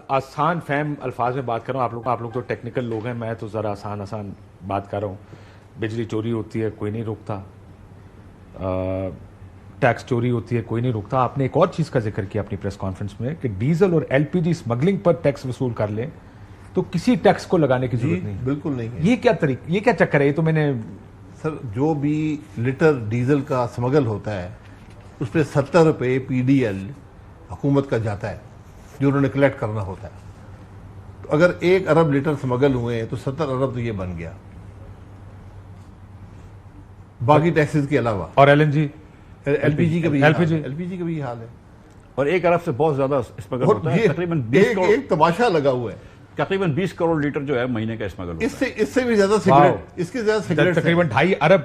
آسان فہم الفاظ میں بات کر رہا ہوں. آپ لوگ تو ٹیکنیکل لوگ ہیں, میں تو ذرا آسان بات کر رہا ہوں. بجلی چوری ہوتی ہے, کوئی نہیں روکتا. ٹیکس چوری ہوتی ہے, کوئی نہیں روکتا. آپ نے ایک اور چیز کا ذکر کیا اپنی پریس کانفرنس میں کہ ڈیزل اور ایل پی جی اسمگلنگ پر ٹیکس وصول کر لیں تو کسی ٹیکس کو لگانے کی ضرورت نہیں. بالکل نہیں ہے. یہ کیا چکر ہے؟ یہ تو میں نے سر, جو بھی لیٹر ڈیزل کا اسمگل ہوتا ہے اس پہ 70 روپے پی ڈی ایل حکومت کا جاتا ہے جو انہوں نے کلیکٹ کرنا ہوتا ہے. تو اگر 1 ارب لیٹر اسمگل ہوئے ہیں تو 70 ارب تو یہ بن گیا, باقی ٹیکسز کے علاوہ. اور L N G L P G کا بھی یہ حال ہے. اور 1 ارب سے بہت زیادہ اسمگل ہوتا ہے. تقریباً ایک تماشا لگا ہوا ہے. تقریباً 20 کروڑ لیٹر جو ہے مہینے کا اسمگل ہوتا ہے. اس سے بھی زیادہ سگریٹ, اس کے زیادہ سگریٹ تقریباً 2.5 ارب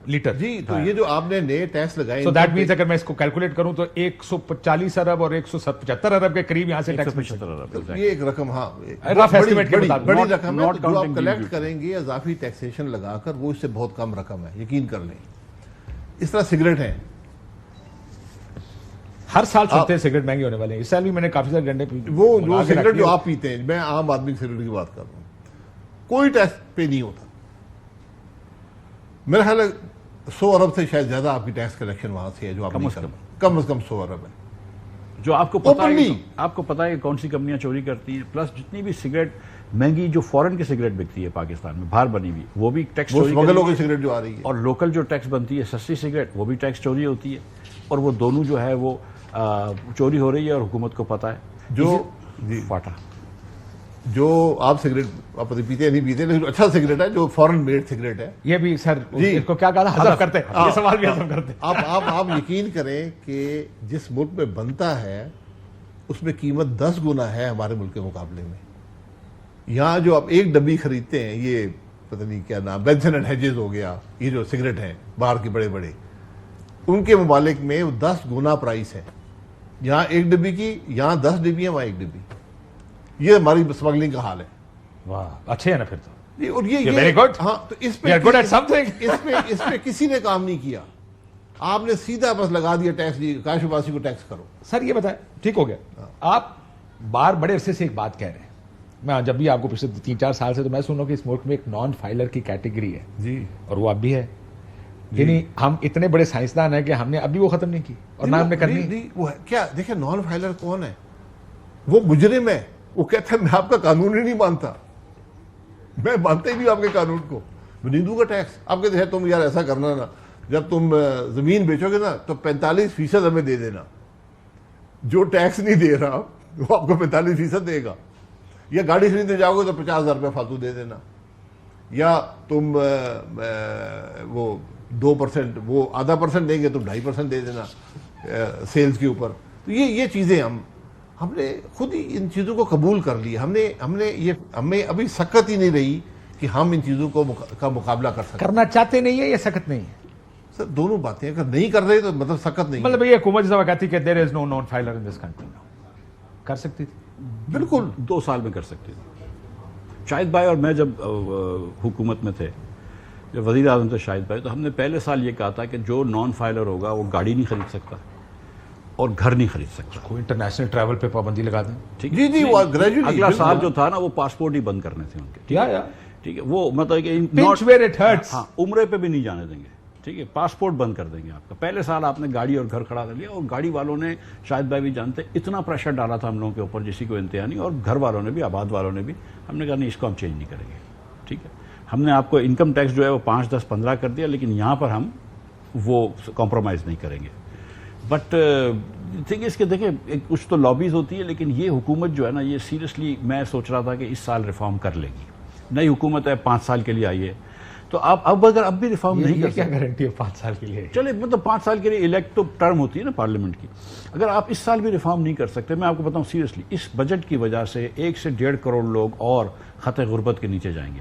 لیٹر. جی, تو یہ جو آپ نے نئے ٹیکس لگائے, سو دیٹ مینس اگر میں اس کو کیلکولیٹ کروں تو 140 ارب اور 175 ارب کے قریب یہاں سے ٹیکس. 175 ارب یہ ایک رقم, ہاں رف ایسٹیمیٹ کے مطابق بڑی رقم ہے. جو آپ کلیکٹ کریں گے اضافی ٹیکسیشن لگا کر وہ اس سے بہت کم رقم ہے, یقین کر لیں. اس طرح سگریٹ ہیں, ہر سال سنتے ہیں سگریٹ مہنگے ہونے والے ہیں. اس سال بھی میں نے کافی سارے ڈنڈے وہ جو سگریٹ جو آپ پیتے ہیں, میں عام آدمی کی سگریٹ کی بات کر رہا ہوں, کوئی ٹیکس پے نہیں ہوتا. میرا خیال ہے 100 ارب سے شاید زیادہ آپ کی ٹیکس کلیکشن وہاں سے ہے جو آپ کم از کم 100 ارب ہے. جو آپ کو پتا ہے کون سی کمپنیاں چوری کرتی ہیں. پلس جتنی بھی سگریٹ مہنگی جو فورن کی سگریٹ بکتی ہے پاکستان میں باہر بنی ہوئی, وہ بھی ٹیکس چوری کی سگریٹ جو آ رہی ہے. اور لوکل جو ٹیکس بنتی ہے سستی سگریٹ, وہ بھی ٹیکس چوری ہوتی ہے. اور وہ دونوں جو ہے وہ چوری ہو رہی ہے اور حکومت کو پتا ہے. جو آپ سگریٹ آپ پیتے نہیں پیتے, لیکن اچھا سگریٹ ہے جو فورن میڈ سگریٹ ہے. یہ بھی سر اس کو کیا کہا حذف کرتے ہیں, یہ سوال بھی حذف کرتے ہیں. آپ یقین کریں کہ جس ملک میں بنتا ہے اس میں قیمت 10 گنا ہے ہمارے ملک کے مقابلے میں. یہاں جو آپ 1 ڈبی خریدتے ہیں, یہ پتہ نہیں کیا نام, بینسن اینڈ ہیجز ہو گیا, یہ جو سگریٹ ہیں باہر کے بڑے بڑے, ان کے ممالک میں 10 گنا پرائس ہے. یہاں 1 ڈبی کی, یہاں 10 ڈبی ہے, وہاں 1 ڈبی. یہ ہماری اسمگلنگ کا حال ہے. واہ, اچھے ہیں نا پھر تو. اور یہ ویری گڈ. ہاں, تو اس پہ کسی نے کام نہیں کیا. آپ نے سیدھا بس لگا دیا ٹیکس, کاش واسی کو ٹیکس کرو. سر یہ بتائیں, ٹھیک ہو گیا, آپ بڑے عرصے سے ایک بات کہہ رہے ہیں. میں جب بھی آپ کو پچھلے 3-4 سال سے تو میں سن رہا ہوں کہ اس ملک میں ایک نان فائلر کی کیٹیگری ہے. جی, اور وہ اب بھی ہے. یعنی ہم اتنے بڑے سائنسدان ہیں کہ ہم نے ابھی وہ ختم نہیں کی اور نہ ہم نے کرنی. وہ کیا دیکھیں, نان فائلر کون ہے؟ وہ مجرم ہے. وہ کہتا ہے میں آپ کا قانون ہی نہیں مانتا, میں مانتا ہی نہیں آپ کے قانون کو, میں نہیں دوں گا ٹیکس. آپ کہتے ہیں تم یار ایسا کرنا نا, جب تم زمین بیچو گے نا تو 45% ہمیں دے دینا. جو ٹیکس نہیں دے رہا وہ آپ کو 45% دے گا. یا گاڑی خریدنے جاؤ گے تو 50,000 روپے فالتو دے دینا. یا تم وہ 2%, وہ ½ % دیں گے تو 2.5% دے دینا سیلز کے اوپر. تو یہ چیزیں ہم نے خود ہی ان چیزوں کو قبول کر لی. ہمیں ابھی سکت ہی نہیں رہی کہ ہم ان چیزوں کا مقابلہ کر سکتے. کرنا چاہتے نہیں ہے یا سکت نہیں ہے؟ سر دونوں باتیں, اگر نہیں کر رہے تو مطلب سکت نہیں. مطلب یہ حکومت جب کہتی کہ there is no non filer in this country, کر سکتی تھی. بالکل 2 سال میں کر سکتے تھے. شاہد بھائی اور میں جب حکومت میں تھے, جب وزیر اعظم تھے شاہد بھائی, تو ہم نے پہلے سال یہ کہا تھا کہ جو نان فائلر ہوگا وہ گاڑی نہیں خرید سکتا اور گھر نہیں خرید سکتا. کوئی انٹرنیشنل ٹریول پہ پابندی لگا دیں. ٹھیک ہے, جی وہ گریجویٹلی اگلا سال جو تھا نا وہ پاسپورٹ ہی بند کرنے تھے ان کے. ٹھیک ہے, وہ مطلب کہ ہاں عمرے پہ بھی نہیں جانے دیں گے. ٹھیک ہے, پاسپورٹ بند کر دیں گے آپ کا. پہلے سال آپ نے گاڑی اور گھر کھڑا کر لیا, اور گاڑی والوں نے, شاہد بھائی بھی جانتے, اتنا پریشر ڈالا تھا ہم لوگوں کے اوپر جسی کو انتہا نہیں. اور گھر والوں نے بھی, آباد والوں نے بھی, ہم نے کہا نہیں اس کو ہم چینج نہیں کریں گے. ٹھیک ہے, ہم نے آپ کو انکم ٹیکس جو ہے وہ 5, 10, 15 کر دیا, لیکن یہاں پر ہم وہ کمپرومائز نہیں کریں گے. بٹ تھنگ اس کے دیکھیں کچھ تو لابیز ہوتی ہے, لیکن یہ حکومت جو ہے نا, یہ سیریسلی میں سوچ رہا تھا کہ اس سال ریفارم کر لے گی. نئی حکومت ہے, 5 سال کے لیے آئی ہے, تو آپ اب بھی ریفارم نہیں کر سکتے. کیا گارنٹی ہے 5 سال کے لیے؟ چلے مطلب 5 سال کے لیے الیکٹ تو ٹرم ہوتی ہے نا پارلیمنٹ کی. اگر آپ اس سال بھی ریفارم نہیں کر سکتے, میں آپ کو بتاؤں سیریسلی, اس بجٹ کی وجہ سے 1 سے 1.5 کروڑ لوگ اور خط غربت کے نیچے جائیں گے.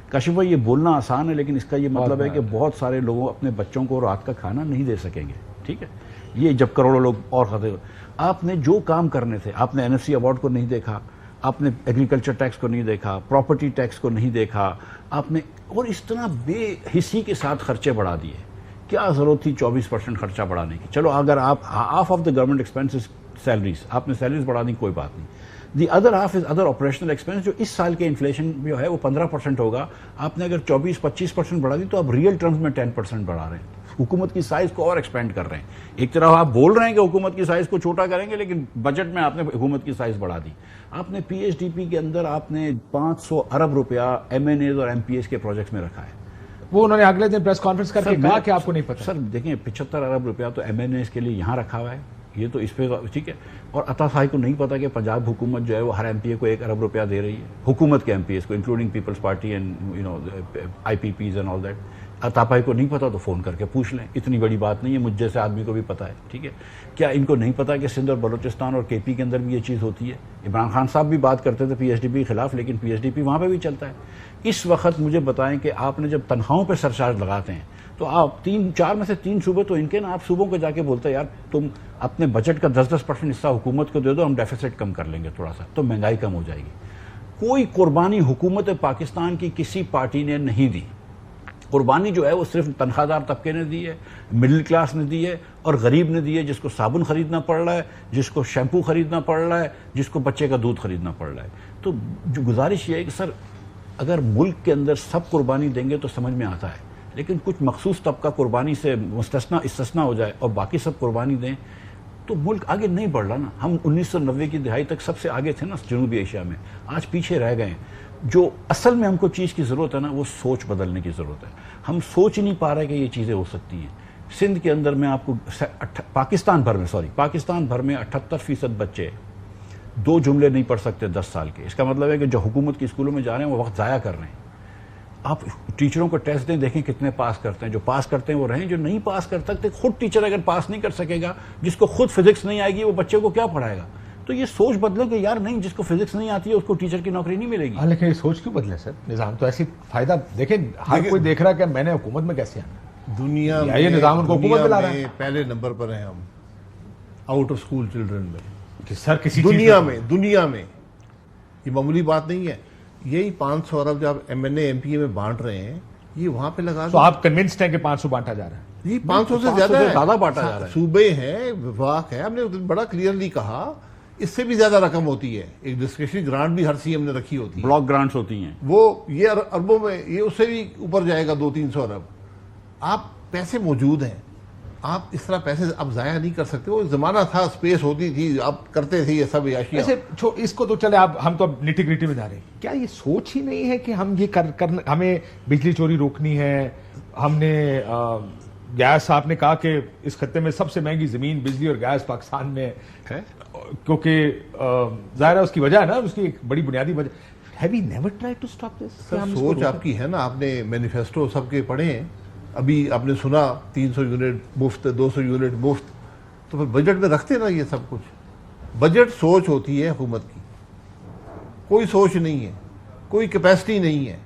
کاشف بھائی یہ بولنا آسان ہے, لیکن اس کا یہ مطلب ہے کہ بہت سارے لوگوں اپنے بچوں کو رات کا کھانا نہیں دے سکیں گے. ٹھیک ہے, یہ جب کروڑوں لوگ اور آپ نے جو کام کرنے تھے, آپ نے NFC ایوارڈ کو نہیں دیکھا, آپ نے ایگریکلچر ٹیکس کو نہیں دیکھا, پراپرٹی ٹیکس کو نہیں دیکھا آپ نے, اور اس طرح بے حسی کے ساتھ خرچے بڑھا دیے. کیا ضرورت تھی 24% خرچہ بڑھانے کی؟ چلو اگر آپ half of the government expenses salaries, آپ نے سیلریز بڑھا دی، کوئی بات نہیں. The other half is other operational expense. جو اس سال کے انفلیشن جو ہے وہ 15% ہوگا. آپ نے اگر 24-25% بڑھا دی تو آپ ریئل ٹرمز میں 10% بڑھا رہے ہیں. حکومت کی سائز کو اور ایکسپینڈ کر رہے ہیں. ایک طرف آپ بول رہے ہیں کہ حکومت کی سائز کو چھوٹا کریں گے، لیکن بجٹ میں آپ نے حکومت کی سائز بڑھا دی. آپ نے پی ایچ ڈی پی کے اندر آپ نے 500 ارب روپیہ ایم این ایز اور ایم پی ایس کے پروجیکٹس میں رکھا ہے. وہ انہوں نے اگلے دن پریس کانفرنس کر کے کہا کہ آپ کو نہیں پتا. سر دیکھیں 75 ارب روپیہ تو ایم این ایز کے لیے یہاں رکھا ہوا ہے، یہ تو اس پہ ٹھیک ہے. اور عطا صاحب کو نہیں پتا کہ پنجاب حکومت جو ہے وہ ہر ایم پی اے کو 1 ارب روپیہ دے رہی ہے، حکومت کے ایم پی ایس کو including Peoples Party and you know I P Ps and all that. Ata بھائی کو نہیں پتا تو فون کر کے پوچھ لیں، اتنی بڑی بات نہیں ہے، مجھ جیسے آدمی کو بھی پتا ہے. ٹھیک ہے، کیا ان کو نہیں پتا کہ سندھ اور بلوچستان اور کے پی کے اندر بھی یہ چیز ہوتی ہے؟ عمران خان صاحب بھی بات کرتے تھے پی ایچ ڈی پی کے خلاف، لیکن پی ایچ ڈی پی وہاں پہ بھی چلتا ہے. اس وقت مجھے بتائیں کہ آپ نے جب تنخواہوں پہ سرچارج لگاتے ہیں تو آپ 4 میں سے 3 صوبے تو ان کے نا، آپ صوبوں کو جا کے بولتے ہیں یار تم اپنے بجٹ کا 10% حصہ حکومت کو دے دو، ہم ڈیفیسٹ کم کر لیں گے تھوڑا سا، تو مہنگائی کم ہو جائے گی. کوئی قربانی حکومت پاکستان کی کسی پارٹی نے نہیں دی. قربانی جو ہے وہ صرف تنخواہ دار طبقے نے دی ہے، مڈل کلاس نے دی ہے اور غریب نے دی ہے، جس کو صابن خریدنا پڑ رہا ہے، جس کو شیمپو خریدنا پڑ رہا ہے، جس کو بچے کا دودھ خریدنا پڑ رہا ہے. تو جو گزارش یہ ہے کہ سر اگر ملک کے اندر سب قربانی دیں گے تو سمجھ میں آتا ہے، لیکن کچھ مخصوص طبقہ قربانی سے استثنا ہو جائے اور باقی سب قربانی دیں تو ملک آگے نہیں بڑھ رہا نا. ہم 1990 کی دہائی تک سب سے آگے تھے نا جنوبی ایشیا میں، آج پیچھے رہ گئے ہیں. جو اصل میں ہم کو چیز کی ضرورت ہے نا وہ سوچ بدلنے کی ضرورت ہے. ہم سوچ نہیں پا رہے کہ یہ چیزیں ہو سکتی ہیں. سندھ کے اندر میں آپ کو پاکستان بھر میں 78% بچے 2 جملے نہیں پڑھ سکتے 10 سال کے. اس کا مطلب ہے کہ جو حکومت کے اسکولوں میں جا رہے ہیں وہ وقت ضائع کر رہے ہیں. آپ ٹیچروں کو ٹیسٹ دیں، دیکھیں کتنے پاس کرتے ہیں. جو پاس کرتے ہیں وہ رہیں، جو نہیں پاس کر سکتے، خود ٹیچر اگر پاس نہیں کر سکے گا، جس کو خود فزکس نہیں آئے گی وہ بچے کو کیا پڑھائے گا؟ تو یہ سوچ بدلے کہ یار نہیں، جس کو فزکس نہیں آتی ہے اس کو ٹیچر کی نوکری نہیں ملے گی. لیکن یہ سوچ کیوں بدلے سر؟ نظام تو ایسی فائدہ دیکھیں، ہر کوئی دیکھ رہا ہے کہ میں نے حکومت میں کیسے آنا. دنیا میں یہ نظام ان کو حکومت دلا رہا ہے. پہلے نمبر پر ہیں ہم آؤٹ آف اسکول چلڈرن میں کہ سر کسی دنیا میں یہ معمولی بات نہیں ہے. یہی 500 ارب جو آپ M N A M P A میں بانٹ رہے ہیں یہ وہاں پہ لگا تو آپ کنونسڈ ہیں کہ 500 بانٹا جا رہا ہے؟ یہ 500 سے زیادہ بانٹا جا رہا ہے. صوبے ہیں، وفاق ہے. ہم نے بڑا کلیئرلی کہا اس سے بھی زیادہ رقم ہوتی ہے. ایک ڈسکریشنری گرانٹ بھی ہر سی ایم نے رکھی ہوتی ہے، بلاک گرانٹس ہوتی ہیں، وہ یہ اربوں میں، یہ اس سے بھی اوپر جائے گا 200-300 ارب. آپ پیسے موجود ہیں، آپ اس طرح پیسے اب ضائع نہیں کر سکتے. وہ زمانہ تھا، اسپیس ہوتی تھی، آپ کرتے تھے یہ سب عیاشیاں. ایسے اس کو تو چلے ہم تو اب نٹی گریٹی میں جا رہے ہیں. کیا یہ سوچ ہی نہیں ہے کہ ہم یہ ہمیں بجلی چوری روکنی ہے؟ ہم نے گیس، آپ نے کہا کہ اس خطے میں سب سے مہنگی زمین، بجلی اور گیس پاکستان میں ہے، کیونکہ ظاہر ہے اس کی وجہ ہے نا، اس کی ایک بڑی بنیادی وجہ. Have we never tried to stop this? سوچ آپ کی ہے نا، آپ نے مینیفیسٹو سب کے پڑھے ہیں. ابھی آپ نے سنا 300 یونٹ مفت، 200 یونٹ مفت، تو پھر بجٹ میں رکھتے نا یہ سب کچھ. بجٹ سوچ ہوتی ہے حکومت کی، کوئی سوچ نہیں ہے، کوئی کیپیسٹی نہیں ہے،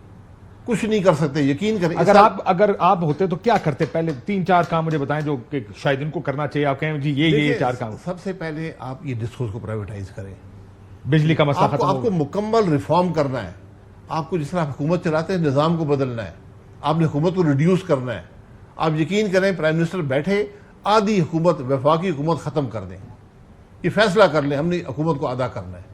کچھ نہیں کر سکتے. یقین کریں اگر آپ ہوتے تو کیا کرتے؟ پہلے 3-4 کام مجھے بتائیں جو کہ شاید ان کو کرنا چاہیے. آپ کہیں جی یہ 4 کام. سب سے پہلے آپ یہ ڈسکورس کو پرائیویٹائز کریں. بجلی کا مسئلہ ختم. آپ کو مکمل ریفارم کرنا ہے. آپ کو جس طرح حکومت چلاتے ہیں نظام کو بدلنا ہے. آپ نے حکومت کو ریڈیوس کرنا ہے. آپ یقین کریں پرائم منسٹر بیٹھے آدھی حکومت، وفاقی حکومت ختم کر دیں. یہ فیصلہ کر لیں ہم نے حکومت کو ادا کرنا ہے.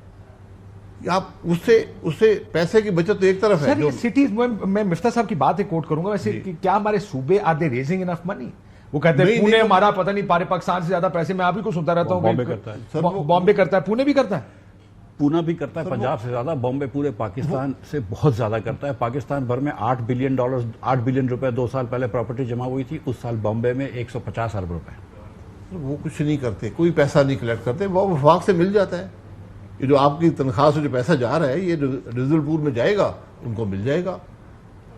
آپ اس سے پیسے کی بچت تو ایک طرف ہے. سٹیز میں مفتاح صاحب کی بات کوٹ کروں گا ویسے کہ کیا ہمارے صوبے آر دے ریزنگ انف منی؟ وہ کہتے ہیں پونے ہمارا پتہ نہیں پارے پاکستان سے زیادہ پیسے. میں آپ ہی کو سنتا رہتا ہوں، بامبے کرتا ہے، پونے بھی کرتا ہے، پونا بھی کرتا ہے، پنجاب سے زیادہ، بامبے پورے پاکستان سے بہت زیادہ کرتا ہے. پاکستان بھر میں $8 بلین روپے 2 سال پہلے پراپرٹی جمع ہوئی تھی. اس سال بامبے میں 150 ارب روپے. وہ کچھ نہیں کرتے، کوئی پیسہ نہیں کلیکٹ کرتے. وہ وفاق سے مل جاتا ہے. یہ جو آپ کی تنخواہ سے جو پیسہ جا رہا ہے یہ ریزرو پول میں جائے گا، ان کو مل جائے گا.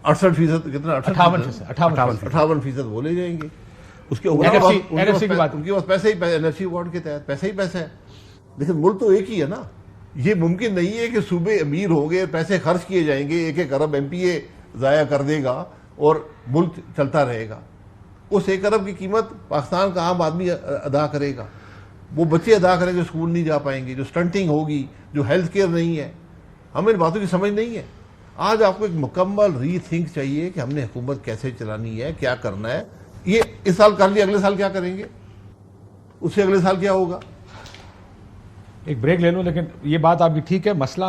68% کتنا؟ 58% وہ لے جائیں گے. اس کے ان کے پاس پیسے ہی NFC ایوارڈ کے تحت پیسہ ہی پیسہ ہے. لیکن ملک تو ایک ہی ہے نا. یہ ممکن نہیں ہے کہ صوبے امیر ہوں گے، پیسے خرچ کیے جائیں گے، 1 ارب ایم پی اے ضائع کر دے گا اور ملک چلتا رہے گا. اس 1 ارب کی قیمت پاکستان کا عام آدمی ادا کرے گا. وہ بچے ادا کریں گے، اسکول نہیں جا پائیں گے، جو سٹنٹنگ ہوگی، جو ہیلتھ کیئر نہیں ہے. ہمیں ان باتوں کی سمجھ نہیں ہے. آج آپ کو ایک مکمل ری تھنک چاہیے کہ ہم نے حکومت کیسے چلانی ہے، کیا کرنا ہے. یہ اس سال کر لیا، اگلے سال کیا کریں گے، اس سے اگلے سال کیا ہوگا. ایک بریک لے لوں, لیکن یہ بات آپ کی ٹھیک ہے. مسئلہ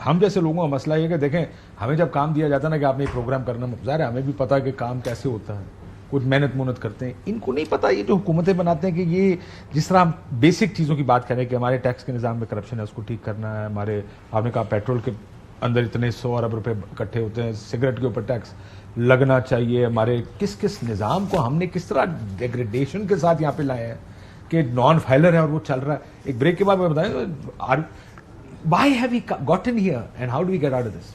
ہم جیسے لوگوں کا مسئلہ یہ ہے کہ دیکھیں ہمیں جب کام دیا جاتا ہے نا کہ آپ نے ایک پروگرام کرنا, ظاہر ہے ہمیں بھی پتا ہے کہ کام کیسے ہوتا ہے, کچھ محنت کرتے ہیں. ان کو نہیں پتا, یہ جو حکومتیں بناتے ہیں کہ یہ جس طرح ہم بیسک چیزوں کی بات کریں کہ ہمارے ٹیکس کے نظام میں کرپشن ہے اس کو ٹھیک کرنا ہے, ہمارے آپ نے کہا پیٹرول کے اندر اتنے 100 ارب روپے اکٹھے ہوتے ہیں, سگریٹ کے اوپر ٹیکس لگنا چاہیے, ہمارے کس نظام کو ہم نے کس طرح ڈیگریڈیشن کے ساتھ یہاں پہ لائے ہیں کہ نان فائلر ہے اور وہ چل رہا ہے. ایک بریک کے بعد میں بتائیں why have we gotten here and how do we get out of this?